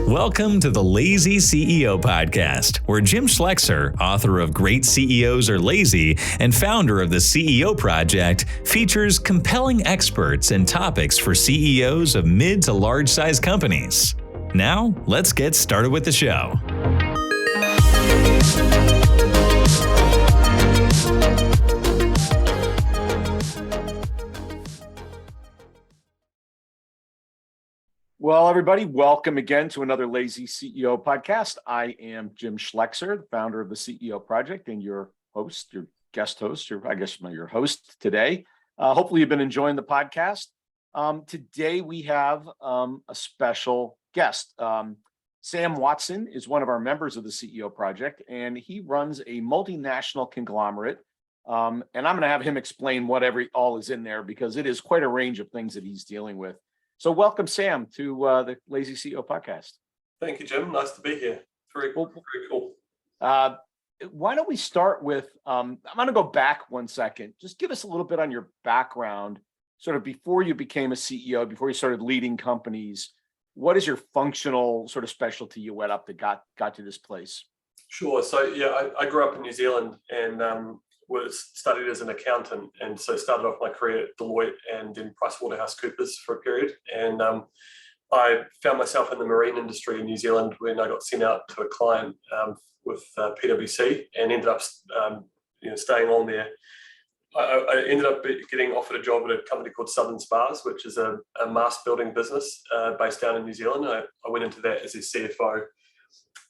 Welcome to the Lazy CEO Podcast, where Jim Schlecker, author of Great CEOs Are Lazy and founder of the CEO Project, features compelling experts and topics for CEOs of mid to large-size companies. Now, let's get started with the show. Well, everybody, welcome again to another Lazy CEO podcast. I am Jim Schlecker, the founder of the CEO Project, and your host, your guest host, your host today. Hopefully, you've been enjoying the podcast. Today, we have a special guest. Sam Watson is one of our members of the CEO Project, and he runs a multinational conglomerate. And I'm going to have him explain what all is in there, because it is quite a range of things that he's dealing with. So welcome, Sam, to the Lazy CEO Podcast. Thank you, Jim. Nice to be here. Very cool. Why don't we start with, I'm going to go back 1 second. Just give us a little bit on your background, sort of before you became a CEO, before you started leading companies. What is your functional sort of specialty you went up that got to this place? Sure. So, yeah, I grew up in New Zealand and studied as an accountant, and so started off my career at Deloitte and then PricewaterhouseCoopers for a period. And I found myself in the marine industry in New Zealand when I got sent out to a client with PwC, and ended up staying on there. I ended up getting offered a job at a company called Southern Spars, which is a mast building business based down in New Zealand. I went into that as a CFO.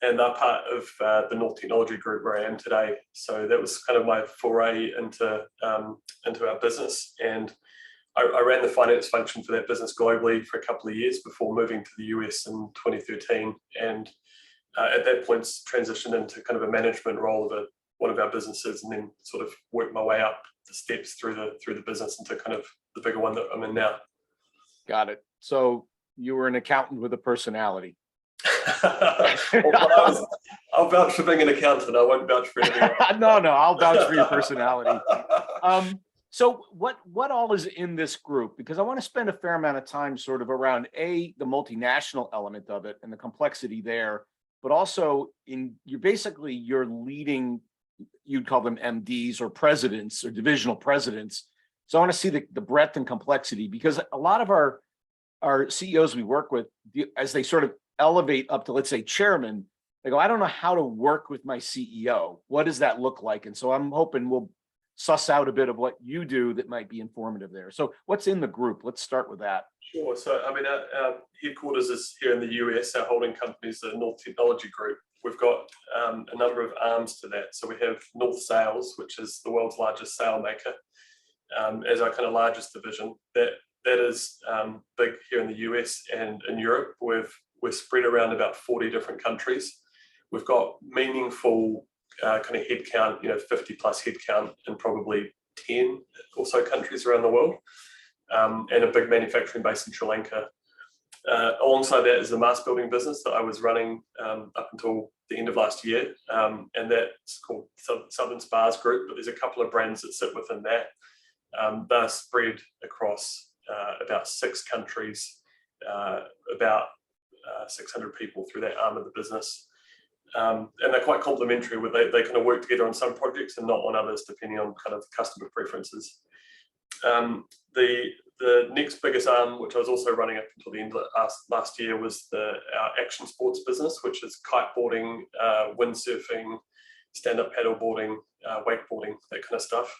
And they're part of the North Technology Group where I am today. So that was kind of my foray into our business. And I ran the finance function for that business globally for a couple of years before moving to the US in 2013. And at that point, transitioned into kind of a management role of one of our businesses, and then sort of worked my way up the steps through the business into kind of the bigger one that I'm in now. Got it. So you were an accountant with a personality. I'll vouch for being an accountant. I won't vouch for anything. No, I'll vouch for your personality. So what all is in this group? Because I want to spend a fair amount of time sort of around the multinational element of it and the complexity there, but also you're leading, you'd call them MDs or presidents or divisional presidents. So I want to see the breadth and complexity, because a lot of our CEOs we work with, as they sort of elevate up to, let's say, chairman, they go, I don't know how to work with my CEO. What does that look like? And so I'm hoping we'll suss out a bit of what you do that might be informative there. So what's in the group? Let's start with that. Sure. So, I mean, our headquarters is here in the US. Our holding company is the North Technology Group. We've got a number of arms to that. So we have North Sales, which is the world's largest sail maker, as our kind of largest division. That is big here in the US and in Europe. We're spread around about 40 different countries. We've got meaningful kind of headcount, 50 plus headcount in probably 10 or so countries around the world, and a big manufacturing base in Sri Lanka. Alongside that is the mast building business that I was running up until the end of last year, and that's called Southern Spars Group, but there's a couple of brands that sit within that. They're spread across about 6 countries, about 600 people through that arm of the business. And they're quite complementary, where they kind of work together on some projects and not on others, depending on kind of customer preferences. The next biggest arm, which I was also running up until the end of last year, was our action sports business, which is kiteboarding, windsurfing, stand-up paddleboarding, wakeboarding, that kind of stuff.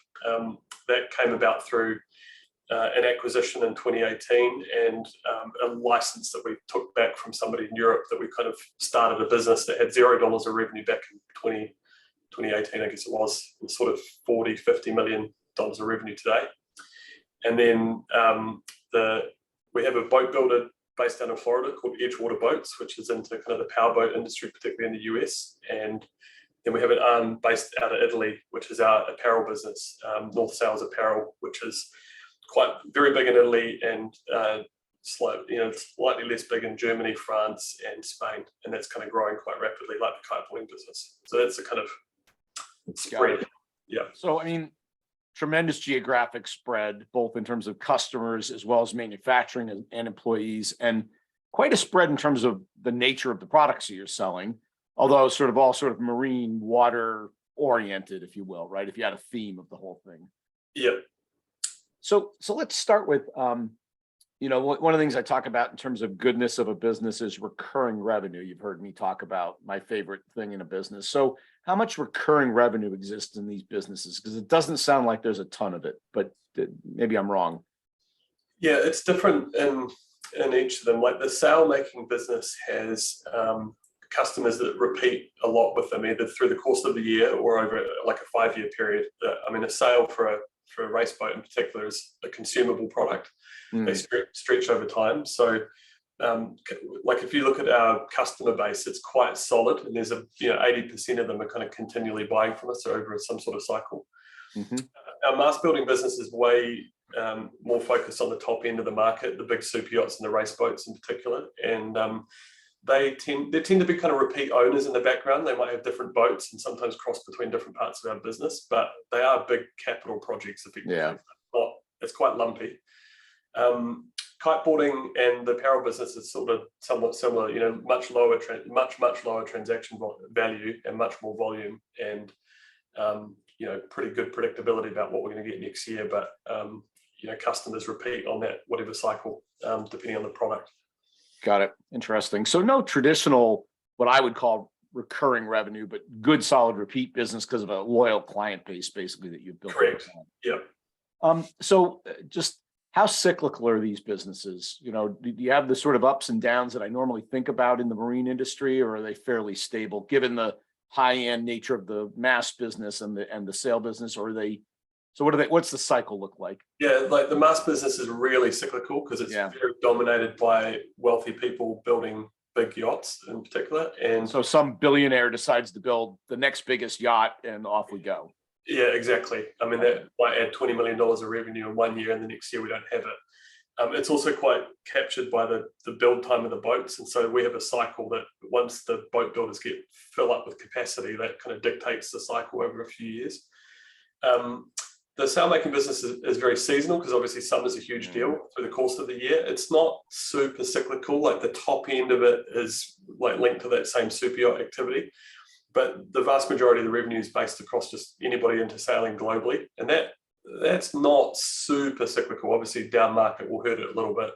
That came about through an acquisition in 2018 and a license that we took back from somebody in Europe, that we kind of started a business that had $0 of revenue back in 2018, I guess it was sort of $40-50 million of revenue today. And then we have a boat builder based down in Florida called Edgewater Boats, which is into kind of the powerboat industry, particularly in the US. And then we have an arm based out of Italy, which is our apparel business, North Sales Apparel, which is very big in Italy and slightly less big in Germany, France, and Spain, and that's kind of growing quite rapidly, like the kiteboarding business. So that's the kind of spread. Yeah. So I mean, tremendous geographic spread, both in terms of customers as well as manufacturing and employees, and quite a spread in terms of the nature of the products that you're selling, although all sort of marine water oriented, if you will, right? If you had a theme of the whole thing. Yep. So let's start with, one of the things I talk about in terms of goodness of a business is recurring revenue. You've heard me talk about my favorite thing in a business. So how much recurring revenue exists in these businesses? Because it doesn't sound like there's a ton of it, but maybe I'm wrong. Yeah, it's different in each of them. Like the sail making business has customers that repeat a lot with them, either through the course of the year or over like a 5-year period. A sail for a race boat in particular is a consumable product. They stretch over time. So like if you look at our customer base, it's quite solid, and there's 80% of them are kind of continually buying from us over some sort of cycle. Our mass building business is way more focused on the top end of the market, the big super yachts and the race boats in particular, and they tend to be kind of repeat owners in the background. They might have different boats and sometimes cross between different parts of our business, but they are big capital projects effectively. Yeah. It's quite lumpy. Kiteboarding and the apparel business is sort of somewhat similar, much lower transaction value and much more volume, and pretty good predictability about what we're going to get next year. But customers repeat on that whatever cycle, depending on the product. Got it. Interesting. So no traditional, what I would call recurring revenue, but good solid repeat business because of a loyal client base, basically, that you've built. Correct. Yep. So just how cyclical are these businesses? Do you have the sort of ups and downs that I normally think about in the marine industry, or are they fairly stable given the high-end nature of the mass business and the sale business? Or are they? So what's the cycle look like? Yeah, like the mass business is really cyclical because it's very dominated by wealthy people building big yachts in particular. And so some billionaire decides to build the next biggest yacht and off we go. Yeah, exactly. That might add $20 million of revenue in 1 year, and the next year we don't have it. It's also quite captured by the build time of the boats. And so we have a cycle that once the boat builders fill up with capacity, that kind of dictates the cycle over a few years. The sail making business is very seasonal because obviously summer's a huge deal through the course of the year. It's not super cyclical. Like the top end of it is like linked to that same super yacht activity. But the vast majority of the revenue is based across just anybody into sailing globally. And that's not super cyclical. Obviously down market will hurt it a little bit.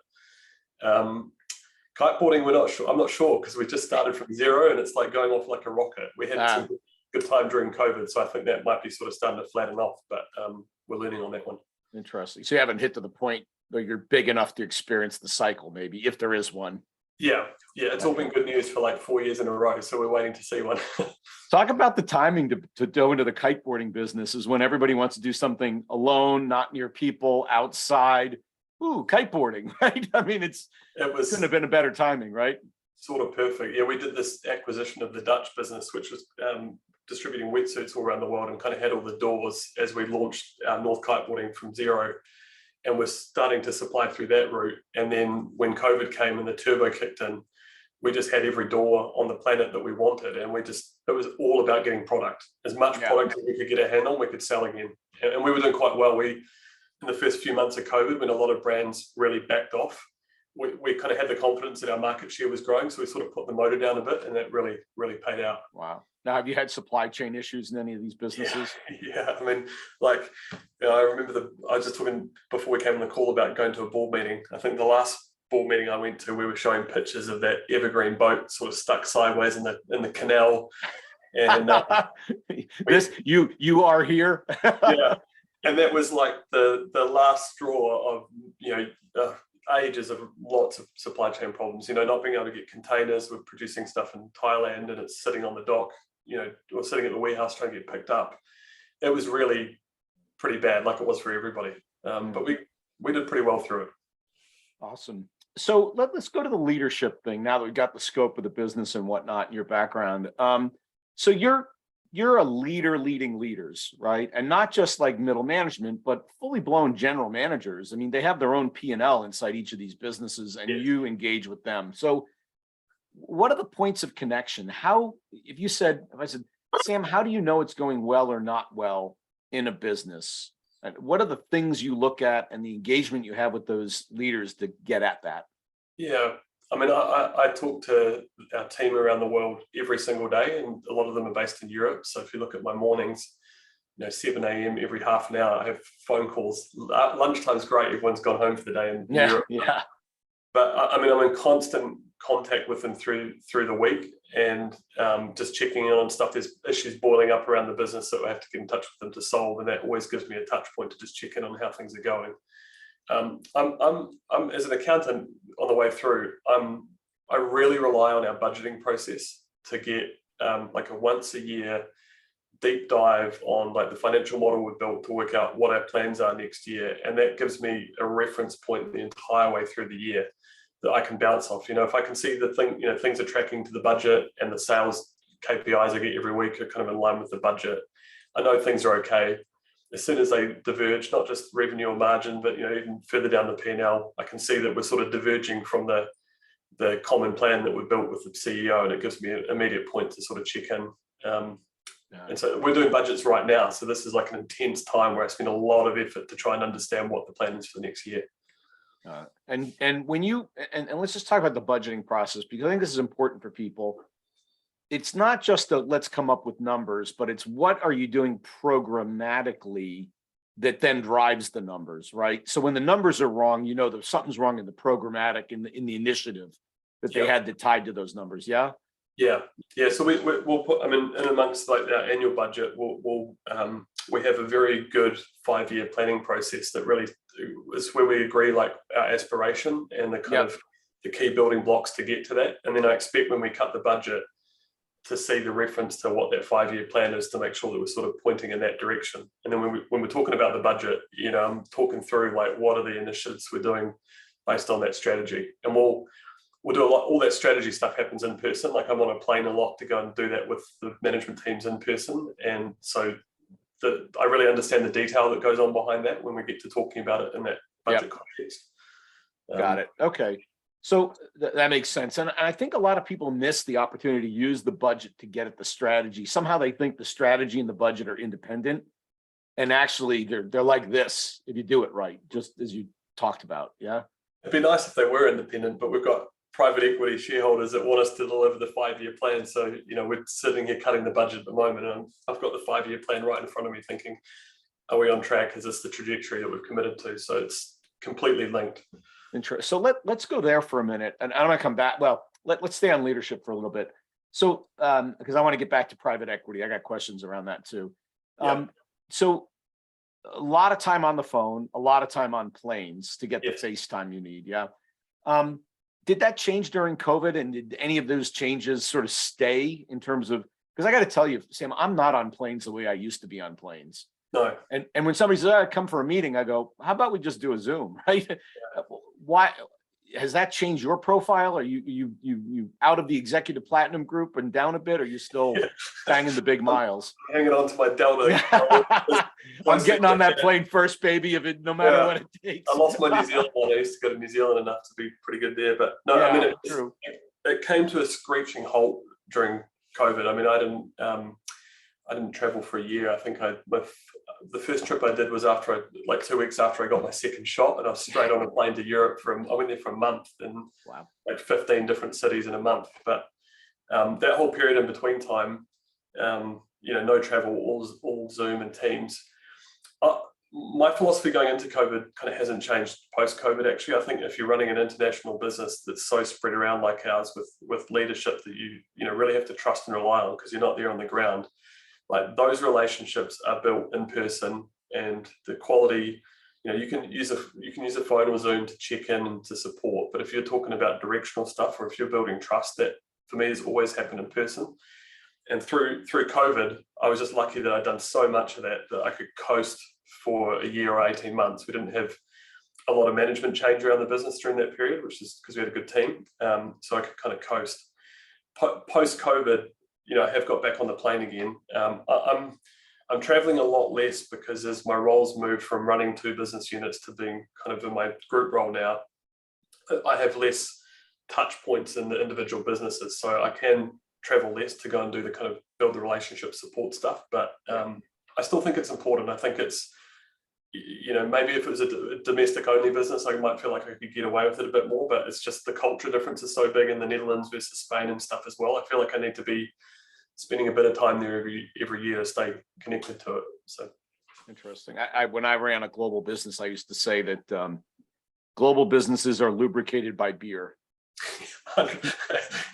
Kiteboarding, we're not sure. I'm not sure because we just started from zero and it's like going off like a rocket. We had some good time during COVID, so I think that might be sort of starting to flatten off, but we're learning on that one. Interesting. So you haven't hit to the point where you're big enough to experience the cycle, maybe, if there is one. Yeah, it's all been good news for like 4 years in a row, so we're waiting to see one. Talk about the timing to go into the kiteboarding business is when everybody wants to do something alone, not near people, outside. Ooh, kiteboarding, right? It couldn't have been a better timing, right? Sort of perfect. Yeah, we did this acquisition of the Dutch business, which was distributing wetsuits all around the world and kind of had all the doors as we launched our North Kiteboarding from zero. And we're starting to supply through that route. And then when COVID came and the turbo kicked in, we just had every door on the planet that we wanted. And it was all about getting product. As much product as we could get a hand on, we could sell again. And we were doing quite well. In the first few months of COVID, when a lot of brands really backed off, we kind of had the confidence that our market share was growing. So we sort of put the motor down a bit, and that really, really paid out. Wow. Now, have you had supply chain issues in any of these businesses? Yeah. I remember I was just talking before we came on the call about going to a board meeting. I think the last board meeting I went to, we were showing pictures of that evergreen boat sort of stuck sideways in the canal. And you are here. Yeah. And that was like the last straw of, ages of lots of supply chain problems, not being able to get containers. We're producing stuff in Thailand and it's sitting on the dock, or sitting at the warehouse trying to get picked up. It was really pretty bad, like it was for everybody. But we did pretty well through it. Awesome. So let's go to the leadership thing now that we've got the scope of the business and whatnot in your background. So you're a leader leading leaders, right? And not just like middle management, but fully blown general managers. They have their own P&L inside each of these businesses, and you engage with them. So what are the points of connection? If I said, Sam, how do you know it's going well or not well in a business? And what are the things you look at and the engagement you have with those leaders to get at that? Yeah, I mean, I talk to our team around the world every single day, and a lot of them are based in Europe. So if you look at my mornings, 7 a.m. every half an hour, I have phone calls. Lunchtime's great; everyone's gone home for the day in Europe. Yeah. But I mean, I'm in constant contact with them through the week, and just checking in on stuff. There's issues boiling up around the business that we have to get in touch with them to solve, and that always gives me a touch point to just check in on how things are going. I'm as an accountant on the way through, I really rely on our budgeting process to get like a once a year deep dive on like the financial model we've built to work out what our plans are next year, and that gives me a reference point the entire way through the year that I can bounce off. If I can see the thing, things are tracking to the budget, and the sales KPIs I get every week are kind of in line with the budget, I know things are okay. As soon as they diverge, not just revenue or margin, but even further down the P&L, I can see that we're sort of diverging from the common plan that we built with the CEO, and it gives me an immediate point to sort of check in. And so we're doing budgets right now, so this is like an intense time where I spend a lot of effort to try and understand what the plan is for the next year. And when you and let's just talk about the budgeting process, because I think this is important for people. It's not just let's come up with numbers, but it's what are you doing programmatically that then drives the numbers, right? So when the numbers are wrong, that something's wrong in the programmatic, in the initiative that they had that tied to those numbers. Yeah. So we'll put, in amongst like our annual budget, we have a very good 5-year planning process that really is where we agree like our aspiration and the kind of the key building blocks to get to that. And then I expect when we cut the budget to see the reference to what that 5-year plan is, to make sure that we're sort of pointing in that direction. And then when we're talking about the budget, I'm talking through like what are the initiatives we're doing based on that strategy. And we'll do a lot. All that strategy stuff happens in person. Like I'm on a plane a lot to go and do that with the management teams in person. And so I really understand the detail that goes on behind that when we get to talking about it in that budget context. Got it. Okay. So that makes sense. And I think a lot of people miss the opportunity to use the budget to get at the strategy. Somehow they think the strategy and the budget are independent. And actually they're like this if you do it right, just as you talked about. Yeah. It'd be nice if they were independent, but we've got private equity shareholders that want us to deliver the 5-year plan. So, we're sitting here cutting the budget at the moment, and I've got the 5-year plan right in front of me thinking, are we on track? Is this the trajectory that we've committed to? So it's completely linked. So let's go there for a minute, and I'm going to come back. Well, let's stay on leadership for a little bit. So, because I want to get back to private equity, I got questions around that too. So a lot of time on the phone, a lot of time on planes to get the FaceTime you need. Yeah. Did that change during COVID, and did any of those changes sort of stay in terms of, because I got to tell you, Sam, I'm not on planes the way I used to be on planes. No. And when somebody says, I come for a meeting, I go, how about we just do a Zoom, right? Why has that changed your profile? Are you out of the executive platinum group and down a bit? Or are you still banging the big miles? Hanging on to my Delta. I'm getting on that plane first, baby, no matter what it takes. I lost my New Zealand one. I used to go to New Zealand enough to be pretty good there. But no, it came to a screeching halt during COVID. I didn't travel for a year. I think the first trip I did was after 2 weeks after I got my second shot, and I was straight on a plane to Europe. I went there for a month in like 15 different cities in a month. But that whole period in between time, no travel, all Zoom and Teams. My philosophy going into COVID kind of hasn't changed post-COVID. Actually, I think if you're running an international business that's so spread around like ours, with leadership that you really have to trust and rely on because you're not there on the ground. Like those relationships are built in person, and the quality, you can use a phone or Zoom to check in and to support. But if you're talking about directional stuff, or if you're building trust, that for me has always happened in person. And through COVID, I was just lucky that I'd done so much of that I could coast for a year or 18 months. We didn't have a lot of management change around the business during that period, which is because we had a good team. So I could kind of coast. Post-COVID, I have got back on the plane again. I'm traveling a lot less because as my roles moved from running 2 business units to being kind of in my group role now, I have less touch points in the individual businesses. So I can travel less to go and do the kind of build the relationship support stuff. But I still think it's important. I think it's, maybe if it was a domestic only business, I might feel like I could get away with it a bit more, but it's just the culture difference is so big in the Netherlands versus Spain and stuff as well. I feel like I need to be spending a bit of time there every year to stay connected to it. So interesting. When I ran a global business, I used to say that global businesses are lubricated by beer.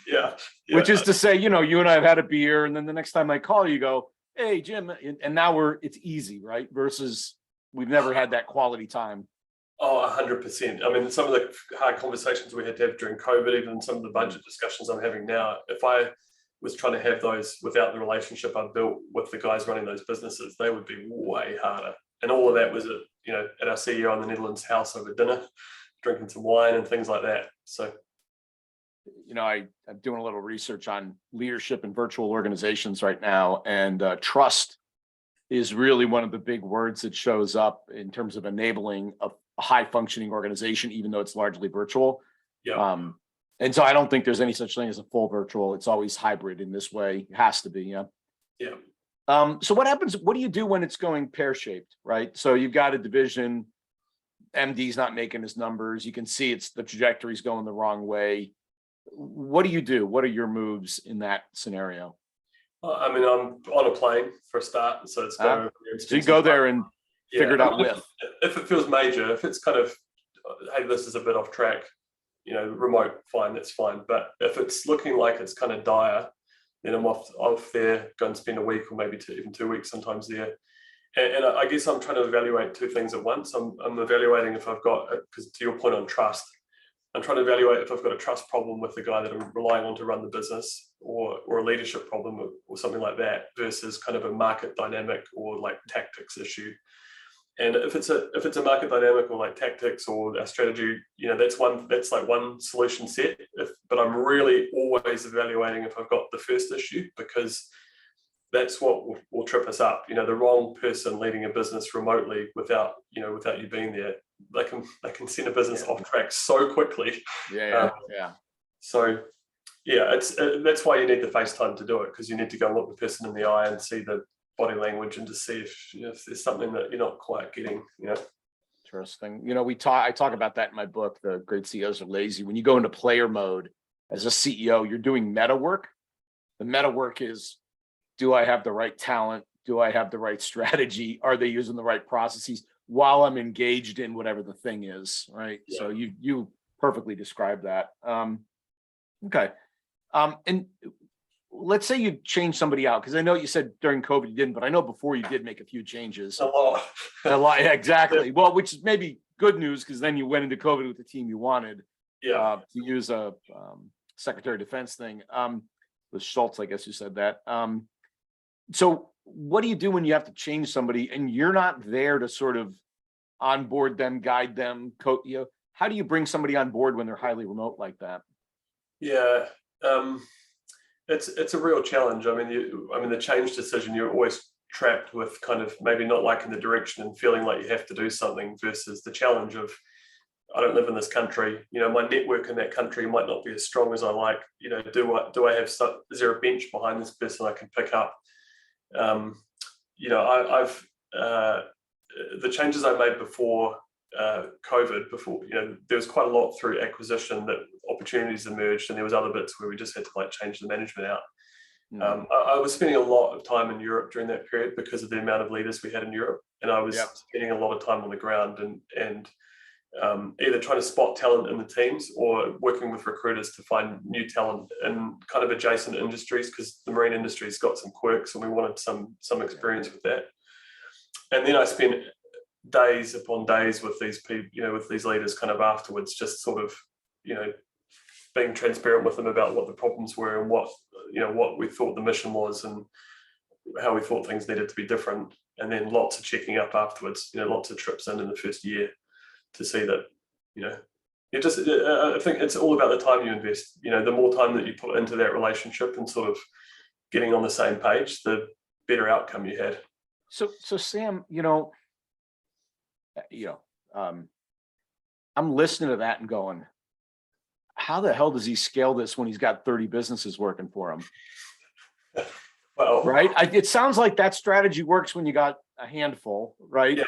yeah. Which is to say, you and I have had a beer, and then the next time I call you, go, hey, Jim, and now it's easy, right? Versus we've never had that quality time. Oh, 100%. I mean, some of the hard conversations we had to have during COVID, even some of the budget discussions I'm having now, if I was trying to have those without the relationship I've built with the guys running those businesses, they would be way harder. And all of that was at our CEO in the Netherlands house over dinner, drinking some wine and things like that. So, I'm doing a little research on leadership in virtual organizations right now, and trust is really one of the big words that shows up in terms of enabling a high functioning organization, even though it's largely virtual. Yeah. And so I don't think there's any such thing as a full virtual. It's always hybrid in this way. It has to be. Yeah. Yeah. So what happens? What do you do when it's going pear-shaped, right? So you've got a division, MD's not making his numbers. You can see the trajectory's going the wrong way. What do you do? What are your moves in that scenario? I mean, I'm on a plane for a start, so it's so you go there and figure it out if it feels major, if it's kind of, hey, this is a bit off track, remote, fine, that's fine. But if it's looking like it's kind of dire, then I'm off there, go and spend a week or maybe even 2 weeks sometimes there. And I guess I'm trying to evaluate two things at once. I'm evaluating if I've got, because to your point on trust, I'm trying to evaluate if I've got a trust problem with the guy that I'm relying on to run the business, or a leadership problem or something like that, versus kind of a market dynamic or like tactics issue. And if it's a market dynamic or like tactics or a strategy, that's like one solution set. But I'm really always evaluating if I've got the first issue, because that's what will trip us up. The wrong person leading a business remotely without you being there, they can send a business off track so quickly. Yeah. So that's why you need the FaceTime to do it, because you need to go and look the person in the eye and see the body language and to see if there's something that you're not quite getting. Interesting. I talk about that in my book, The Great CEOs Are Lazy. When you go into player mode as a CEO, you're doing meta work. The meta work is, do I have the right talent? Do I have the right strategy? Are they using the right processes while I'm engaged in whatever the thing is, right? Yeah. So you perfectly described that. Okay. And let's say you change somebody out, because I know you said during COVID you didn't, but I know before you did make a few changes. A lot. Yeah, exactly. Well, which is maybe good news, because then you went into COVID with the team you wanted. Yeah. To use a Secretary of Defense thing. With Schultz, I guess you said that. So what do you do when you have to change somebody and you're not there to sort of onboard them, guide them, how do you bring somebody on board when they're highly remote like that? Yeah, it's a real challenge. I mean, the change decision, you're always trapped with kind of maybe not liking the direction and feeling like you have to do something, versus the challenge of, I don't live in this country. My network in that country might not be as strong as I like. Do I have is there a bench behind this person I can pick up? I've the changes I made before COVID, there was quite a lot through acquisition that opportunities emerged, and there was other bits where we just had to change the management out. I was spending a lot of time in Europe during that period because of the amount of leaders we had in Europe, and I was spending a lot of time on the ground and either trying to spot talent in the teams or working with recruiters to find new talent in kind of adjacent industries, because the marine industry's got some quirks and we wanted some experience with that. And then I spent days upon days with these people, with these leaders kind of afterwards, just sort of, being transparent with them about what the problems were and what we thought the mission was and how we thought things needed to be different. And then lots of checking up afterwards, lots of trips in the first year to see that, I think it's all about the time you invest. The more time that you put into that relationship and sort of getting on the same page, the better outcome you had. So Sam, I'm listening to that and going, how the hell does he scale this when he's got 30 businesses working for him? Well, right. It sounds like that strategy works when you got a handful, right? Yeah.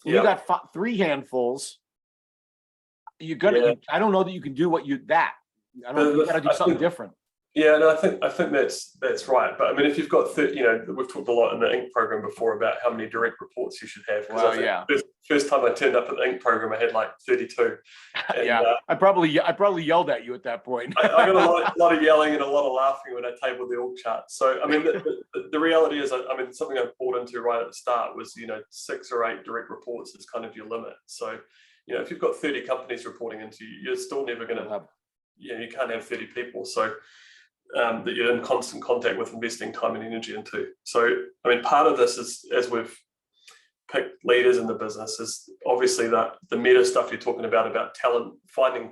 When you got three handfuls, you're gonna. I don't know that you can do that. I don't. You got to do something different. Yeah, no, I think that's right. But I mean, if you've got 30, we've talked a lot in the Inc. program before about how many direct reports you should have. Well, yeah. First time I turned up at the Inc. program, I had like 32. And, yeah, I probably yelled at you at that point. I got a lot of yelling and a lot of laughing when I tabled the org chart. So I mean, the reality is, I mean, something I bought into right at the start was 6 or 8 direct reports is kind of your limit. So if you've got 30 companies reporting into you, you're still never going to have. You can't have 30 people. So that you're in constant contact with, investing time and energy into. So, I mean, part of this is, as we've picked leaders in the business, is obviously the meta stuff you're talking about talent, finding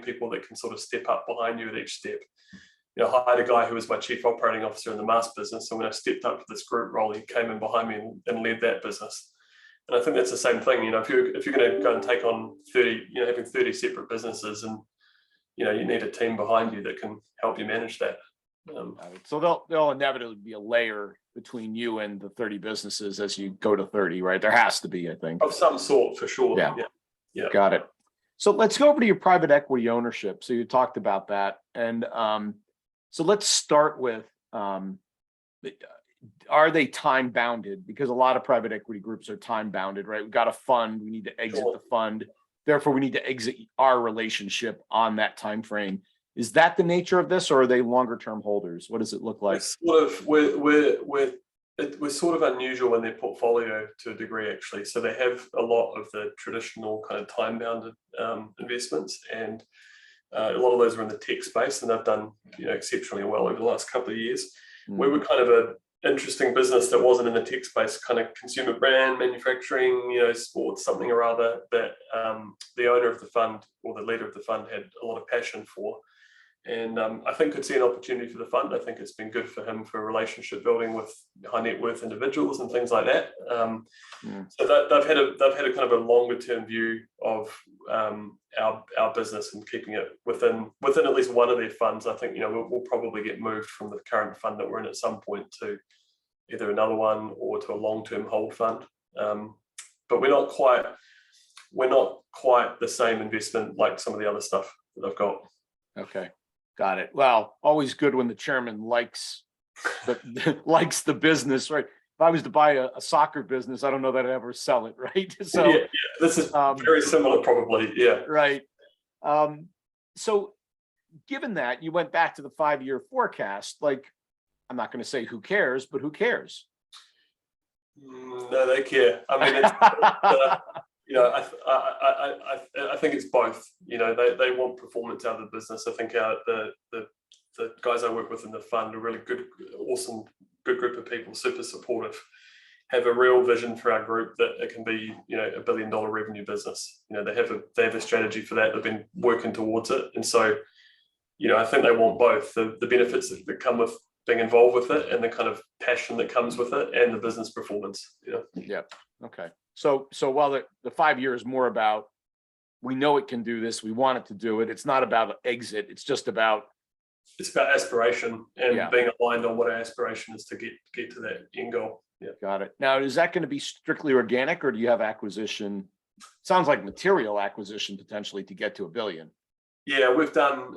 people that can sort of step up behind you at each step. I hired a guy who was my chief operating officer in the mask business. And when I stepped up to this group role, he came in behind me and led that business. And I think that's the same thing. If you're going to go and take on 30, having 30 separate businesses, and you need a team behind you that can help you manage that. So there'll inevitably be a layer between you and the 30 businesses as you go to 30, right? There has to be, I think. Of some sort, for sure. Yeah. Got it. So let's go over to your private equity ownership. So you talked about that. And so let's start with, are they time bounded? Because a lot of private equity groups are time bounded, right? We've got a fund, we need to exit the fund. Therefore, we need to exit our relationship on that time frame. Is that the nature of this, or are they longer term holders? What does it look like? We're sort of unusual in their portfolio to a degree, actually. So they have a lot of the traditional kind of time bounded investments, and a lot of those are in the tech space, and they've done exceptionally well over the last couple of years. We were kind of a interesting business that wasn't in the tech space, kind of consumer brand, manufacturing, sports, something or other, that the owner of the fund, or the leader of the fund, had a lot of passion for. And I think could see an opportunity for the fund. I think it's been good for him for relationship building with high net worth individuals and things like that. So they've had a kind of a longer term view of our business and keeping it within at least one of their funds. I think we'll probably get moved from the current fund that we're in at some point to either another one or to a long term hold fund. But we're not quite the same investment like some of the other stuff that I've got. Okay. Got it. Well, always good when the chairman likes the business, right? If I was to buy a soccer business, I don't know that I'd ever sell it, right? So yeah. This is very similar, probably. Yeah. Right. So given that, you went back to the 5-year forecast, like, I'm not going to say who cares, but who cares? No, they care. I mean, I think it's both. They want performance out of the business. I think the guys I work with in the fund are really good, awesome, good group of people, super supportive, have a real vision for our group that it can be, $1 billion revenue business. They have a strategy for that. They've been working towards it. And so, I think they want both the benefits that come with being involved with it, and the kind of passion that comes with it, and the business performance. Yeah. Okay. So while the 5 years is more about, we know it can do this, we want it to do it. It's not about exit. It's just about. It's about aspiration and being aligned on what our aspiration is to get to that end goal. Yeah. Got it. Now, is that going to be strictly organic, or do you have acquisition? Sounds like material acquisition potentially to get to $1 billion. Yeah, we've done.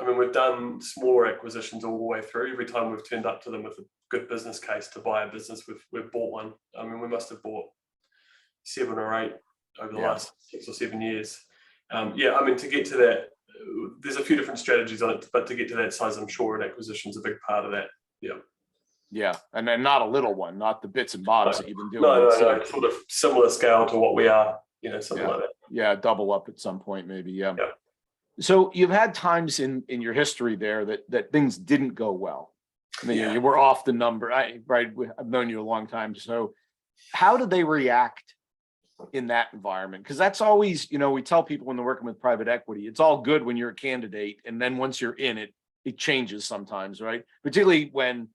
We've done smaller acquisitions all the way through. Every time we've turned up to them with a good business case to buy a business, we've bought one. We must have bought 7 or 8 over the last 6 or 7 years. To get to that, there's a few different strategies on it, but to get to that size, I'm sure an acquisition is a big part of that. Yeah. Yeah, and then not a little one, not the bits and bobs that you've been doing. No, sort of similar scale to what we are, something like that. Yeah, double up at some point, maybe. Yeah. So you've had times in your history there that things didn't go well. I mean, you were off the number. I've known you a long time. So how did they react in that environment? Because that's always, we tell people when they're working with private equity, it's all good when you're a candidate, and then once you're in it, it changes sometimes, right? Particularly when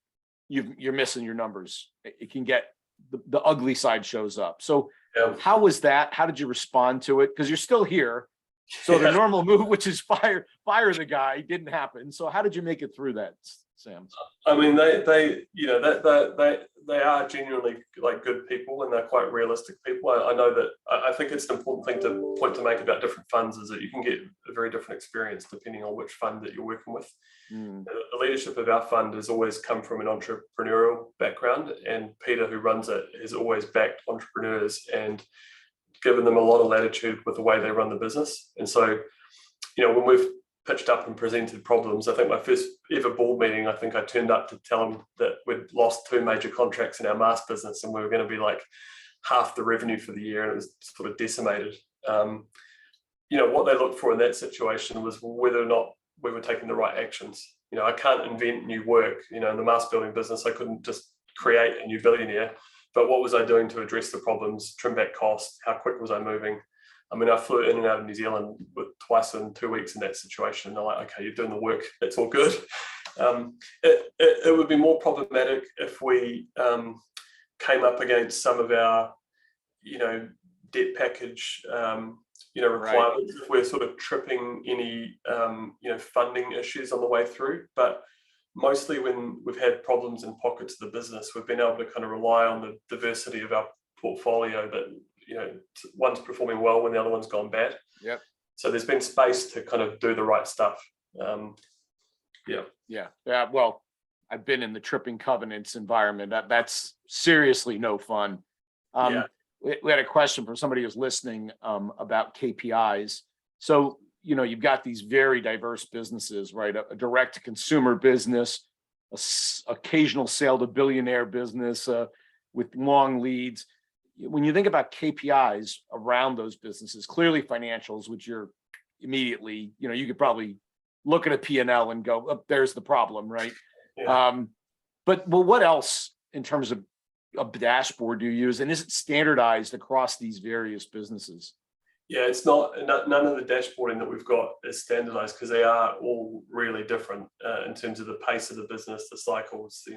you're missing your numbers, it can get the ugly side shows up. So how was that? How did you respond to it? Because you're still here. So the normal move, which is fire the guy, didn't happen. So how did you make it through that, Sam? I mean, they they are genuinely like good people, and they're quite realistic people. I know that. I think it's an important thing to make about different funds is that you can get a very different experience depending on which fund that you're working with. The leadership of our fund has always come from an entrepreneurial background, and Peter, who runs it, has always backed entrepreneurs and given them a lot of latitude with the way they run the business. And so, when we've pitched up and presented problems, I think my first ever board meeting, I think I turned up to tell them that we'd lost 2 major contracts in our mask business, and we were going to be like half the revenue for the year, and it was sort of decimated. What they looked for in that situation was whether or not we were taking the right actions. I can't invent new work. In the mask building business, I couldn't just create a new billionaire, but what was I doing to address the problems, trim back costs? How quick was I moving? I flew in and out of New Zealand twice in 2 weeks in that situation. And they're like, okay, you're doing the work. It's all good. It would be more problematic if we came up against some of our, debt package, requirements. Right. If we're sort of tripping any, funding issues on the way through. But mostly when we've had problems in pockets of the business, we've been able to kind of rely on the diversity of our portfolio that, one's performing well when the other one's gone bad. Yep. So there's been space to kind of do the right stuff. Yeah. Well, I've been in the tripping covenants environment. That's seriously no fun. We had a question from somebody who's listening about KPIs. So, you've got these very diverse businesses, right? A direct to consumer business, occasional sale to billionaire business with long leads. When you think about KPIs around those businesses, clearly financials, which you're immediately, you could probably look at a P&L and go, oh, there's the problem, right? Yeah. But what else in terms of a dashboard do you use? And is it standardized across these various businesses? Yeah, it's not, none of the dashboarding that we've got is standardized because they are all really different in terms of the pace of the business, the cycles.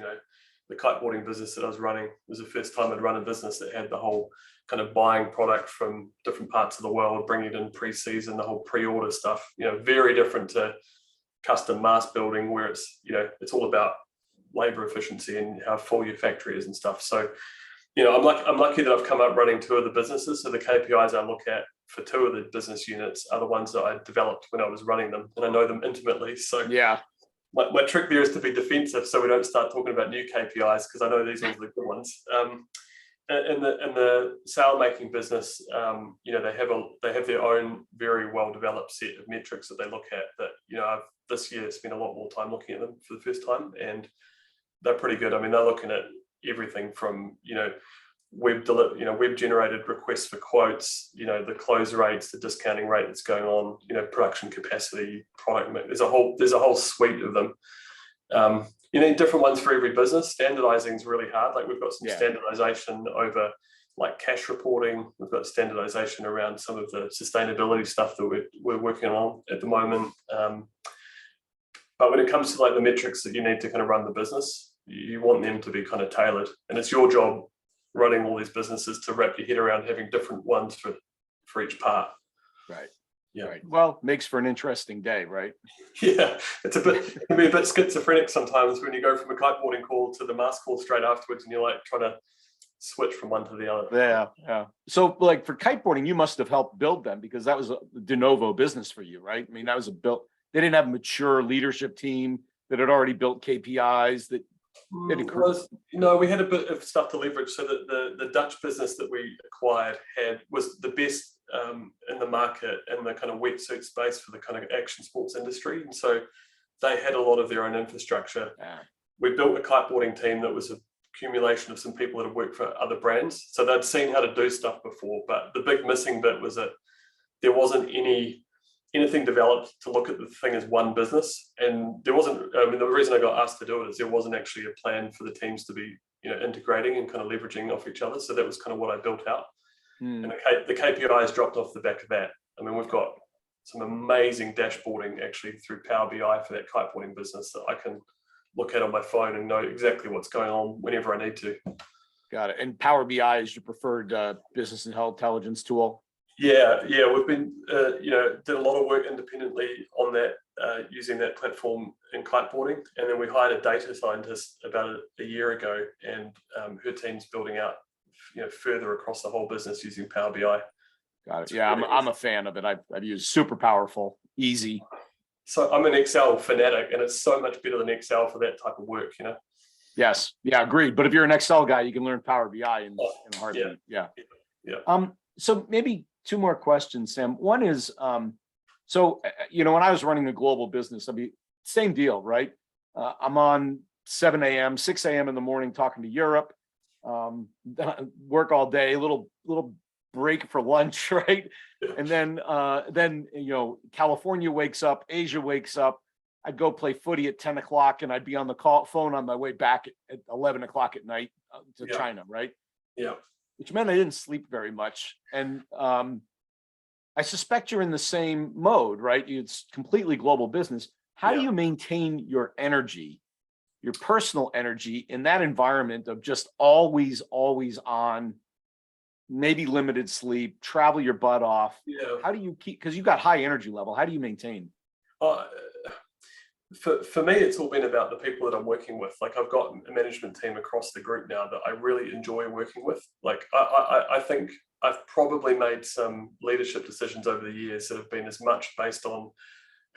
The kiteboarding business that I was running was the first time I'd run a business that had the whole kind of buying product from different parts of the world, bringing it in pre-season, the whole pre-order stuff, very different to custom mask building where it's, it's all about labor efficiency and how full your factory is and stuff. So, I'm lucky that I've come up running 2 of the businesses. So the KPIs I look at for 2 of the business units are the ones that I developed when I was running them, and I know them intimately. So yeah. My trick there is to be defensive, so we don't start talking about new KPIs because I know these are the good ones. In the sale making business, they have their own very well developed set of metrics that they look at. That I've this year spent a lot more time looking at them for the first time, and they're pretty good. They're looking at everything from web generated requests for quotes, the close rates, the discounting rate that's going on, production capacity, product mix. There's a whole suite of them. Different ones for every business. Standardizing is really hard. Like we've got some standardization over like cash reporting. We've got standardization around some of the sustainability stuff that we're working on at the moment. But when it comes to like the metrics that you need to kind of run the business, you want them to be kind of tailored, and it's your job running all these businesses to wrap your head around having different ones for each part. Right. Yeah. Right. Well, makes for an interesting day, right? Yeah. It can be a bit schizophrenic sometimes when you go from a kiteboarding call to the mask call straight afterwards and you're like trying to switch from one to the other. Yeah. So like for kiteboarding, you must have helped build them because that was a de novo business for you, right? That was they didn't have a mature leadership team that had already built KPIs that we had a bit of stuff to leverage. So that the Dutch business that we acquired was the best in the market in the kind of wetsuit space for the kind of action sports industry, and so they had a lot of their own infrastructure. We built a kiteboarding team that was a accumulation of some people that have worked for other brands, so they'd seen how to do stuff before. But the big missing bit was that there wasn't anything developed to look at the thing as one business, and there wasn't. The reason I got asked to do it is there wasn't actually a plan for the teams to be integrating and kind of leveraging off each other. So that was kind of what I built out, and the KPIs dropped off the back of that. We've got some amazing dashboarding actually through Power BI for that kiteboarding business that I can look at on my phone and know exactly what's going on whenever I need to. Got it. And Power BI is your preferred business intelligence tool? Yeah. We've been, did a lot of work independently on that using that platform in kiteboarding, and then we hired a data scientist about a year ago, and her team's building out, further across the whole business using Power BI. Got it. Yeah, I'm a fan of it. I've used super powerful, easy. So I'm an Excel fanatic, and it's so much better than Excel for that type of work, Yes. Yeah, agreed. But if you're an Excel guy, you can learn Power BI in a heartbeat. Yeah. So maybe two more questions, Sam. One is, when I was running a global business, same deal, right? I'm on 7 a.m., 6 a.m. in the morning talking to Europe, work all day, little break for lunch, right? And then California wakes up, Asia wakes up. I'd go play footy at 10 o'clock, and I'd be on the phone on my way back at 11 o'clock at night to China, right? Yeah. Which meant I didn't sleep very much. And I suspect you're in the same mode, right? It's completely global business. How do you maintain your energy, your personal energy, in that environment of just always on, maybe limited sleep, travel your butt off? Yeah. How do you keep, because you've got high energy level, how do you maintain? For me, it's all been about the people that I'm working with. Like, I've got a management team across the group now that I really enjoy working with. Like, I think I've probably made some leadership decisions over the years that have been as much based on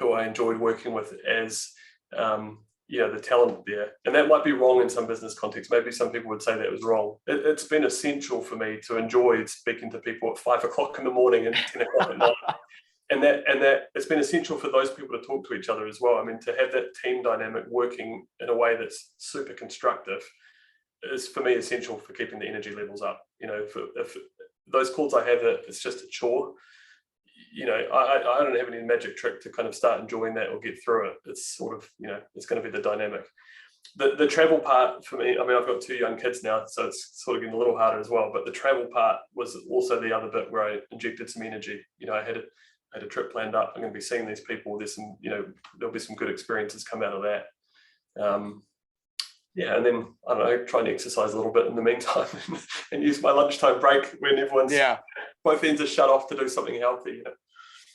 who I enjoyed working with as the talent there. And that might be wrong in some business context. Maybe some people would say that was wrong. It's been essential for me to enjoy speaking to people at 5 o'clock in the morning and 10 o'clock at night. And that it's been essential for those people to talk to each other as well. I mean, to have that team dynamic working in a way that's super constructive is, for me, essential for keeping the energy levels up. If those calls I have, it's just a chore. I don't have any magic trick to kind of start enjoying that or get through it. It's sort of, it's going to be the dynamic. The travel part for me, I mean, I've got 2 young kids now, so it's sort of getting a little harder as well. But the travel part was also the other bit where I injected some energy. I had a trip planned up. I'm going to be seeing these people. There's some, there'll be some good experiences come out of that. And then, I don't know, trying to exercise a little bit in the meantime and use my lunchtime break when everyone's both ends are shut off to do something healthy.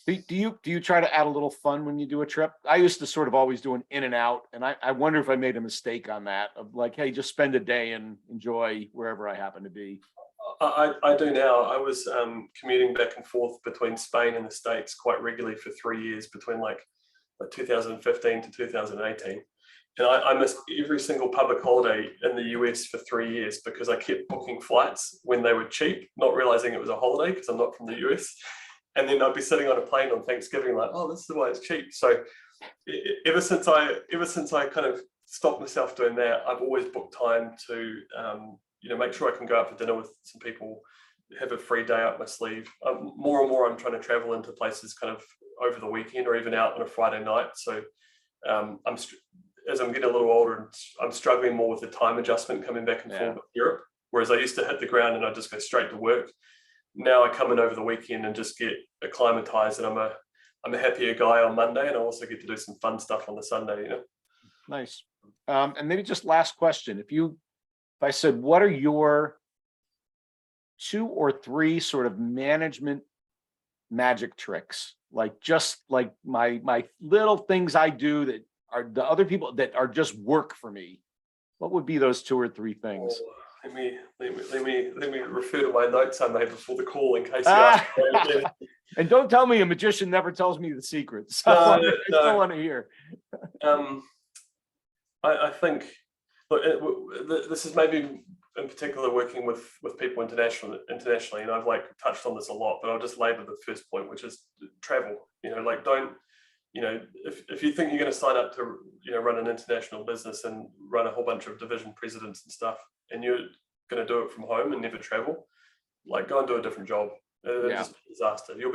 Do you try to add a little fun when you do a trip? I used to sort of always do an in and out, and I wonder if I made a mistake on that, of like, hey, just spend a day and enjoy wherever I happen to be. I do now. I was commuting back and forth between Spain and the States quite regularly for 3 years, between like 2015 to 2018. And I missed every single public holiday in the US for 3 years because I kept booking flights when they were cheap, not realizing it was a holiday because I'm not from the US. And then I'd be sitting on a plane on Thanksgiving like, oh, this is why it's cheap. So ever since I kind of stopped myself doing that, I've always booked time to make sure I can go out for dinner with some people, have a free day up my sleeve. More and more, I'm trying to travel into places kind of over the weekend or even out on a Friday night. So as I'm getting a little older, I'm struggling more with the time adjustment coming back and forth with Europe. Whereas I used to hit the ground and I just go straight to work. Now I come in over the weekend and just get acclimatized, and I'm a happier guy on Monday, and I also get to do some fun stuff on the Sunday. Nice. And maybe just last question: if I said, what are your 2 or 3 sort of management magic tricks? Like, just like my little things I do that are the other people that are just work for me. What would be those 2 or 3 things? Oh, let me refer to my notes I made before the call in case you ask. And don't tell me a magician never tells me the secrets. So I still want to hear. I think, look, this is maybe in particular working with people internationally, and I've like touched on this a lot, but I'll just labor the first point, which is travel. Don't, if you think you're going to sign up to, run an international business and run a whole bunch of division presidents and stuff, and you're going to do it from home and never travel, like, go and do a different job. It's just a disaster. You'll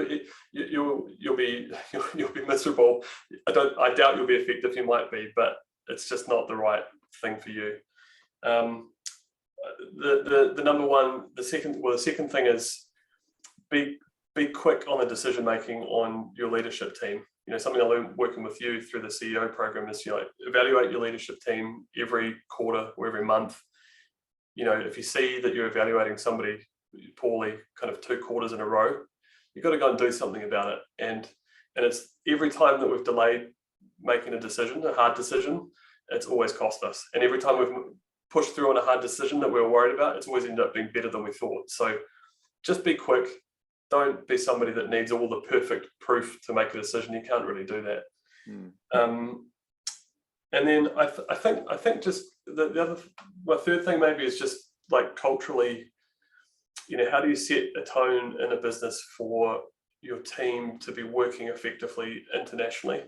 be miserable. I doubt you'll be effective. You might be, but it's just not the right thing for you. The number one, the second thing is be quick on the decision making on your leadership team. Something I learned working with you through the CEO program is, evaluate your leadership team every quarter or every month. If you see that you're evaluating somebody poorly kind of 2 quarters in a row, you've got to go and do something about it. And it's every time that we've delayed making a decision, a hard decision, it's always cost us. And every time we've pushed through on a hard decision that we were worried about, it's always ended up being better than we thought. So just be quick. Don't be somebody that needs all the perfect proof to make a decision. You can't really do that. And then I think just my third thing maybe is just like culturally, how do you set a tone in a business for your team to be working effectively internationally?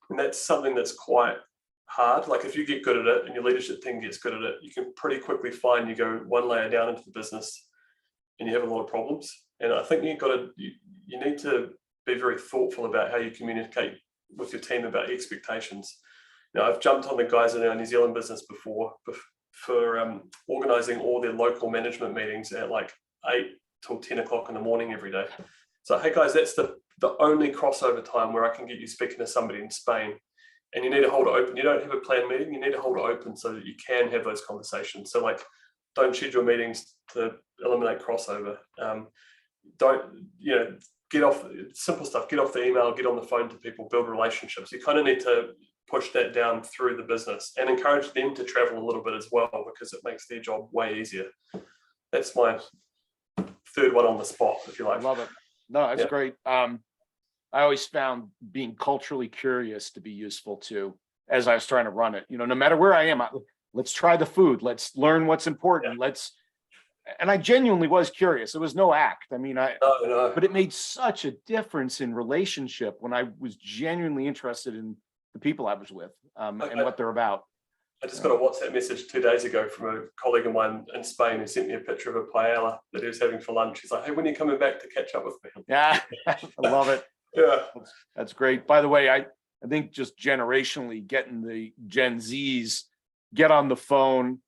And that's something that's quite hard. Like if you get good at it and your leadership team gets good at it, you can pretty quickly find you go one layer down into the business and you have a lot of problems. And I think you need to be very thoughtful about how you communicate with your team about expectations. I've jumped on the guys in our New Zealand business before for organizing all their local management meetings at like 8 till 10 o'clock in the morning every day. So, hey guys, that's the only crossover time where I can get you speaking to somebody in Spain, and you need to hold it open. You don't have a planned meeting, you need to hold it open so that you can have those conversations. So like, don't schedule meetings to eliminate crossover. Get off simple stuff, get off the email, get on the phone to people, build relationships. You kind of need to push that down through the business and encourage them to travel a little bit as well, because it makes their job way easier. That's my third one on the spot, if you like. I love it. No, that's great. I always found being culturally curious to be useful too, as I was trying to run it. No matter where I am, let's try the food. Let's learn what's important. And I genuinely was curious. It was no act. I mean, but it made such a difference in relationship when I was genuinely interested in the people I was with and what they're about. I just got a WhatsApp message 2 days ago from a colleague of mine in Spain who sent me a picture of a paella that he was having for lunch. He's like, hey, when are you coming back to catch up with me? Yeah, I love it. Yeah. That's great. By the way, I think just generationally getting the Gen Zs get on the phone.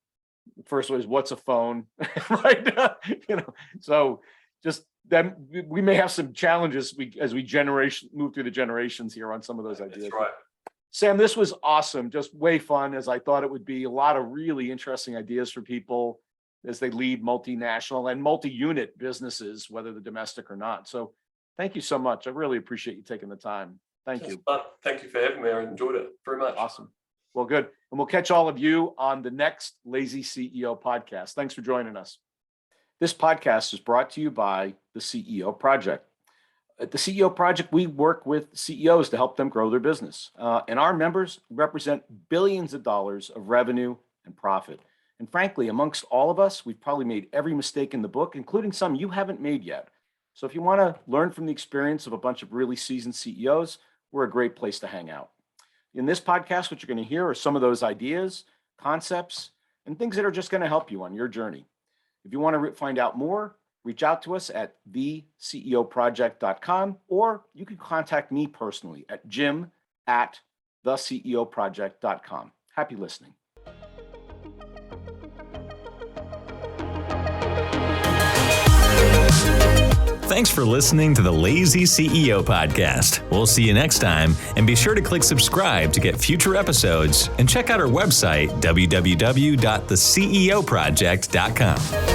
First was, what's a phone? Right. So just that we may have some challenges as we move through the generations here on some of those ideas. That's right. Sam, this was awesome. Just way fun, as I thought it would be. A lot of really interesting ideas for people as they lead multinational and multi-unit businesses, whether they're domestic or not. So thank you so much. I really appreciate you taking the time. Thank you. Thank you for having me. I enjoyed it very much. Awesome. Well, good. And we'll catch all of you on the next Lazy CEO podcast. Thanks for joining us. This podcast is brought to you by the CEO Project. At the CEO Project, we work with CEOs to help them grow their business. And our members represent billions of dollars of revenue and profit. And frankly, amongst all of us, we've probably made every mistake in the book, including some you haven't made yet. So if you want to learn from the experience of a bunch of really seasoned CEOs, we're a great place to hang out. In this podcast, what you're going to hear are some of those ideas, concepts, and things that are just going to help you on your journey. If you want to find out more, reach out to us at theceoproject.com, or you can contact me personally at jim@theceoproject.com. Happy listening. Thanks for listening to the Lazy CEO podcast. We'll see you next time, and be sure to click subscribe to get future episodes, and check out our website, www.theceoproject.com.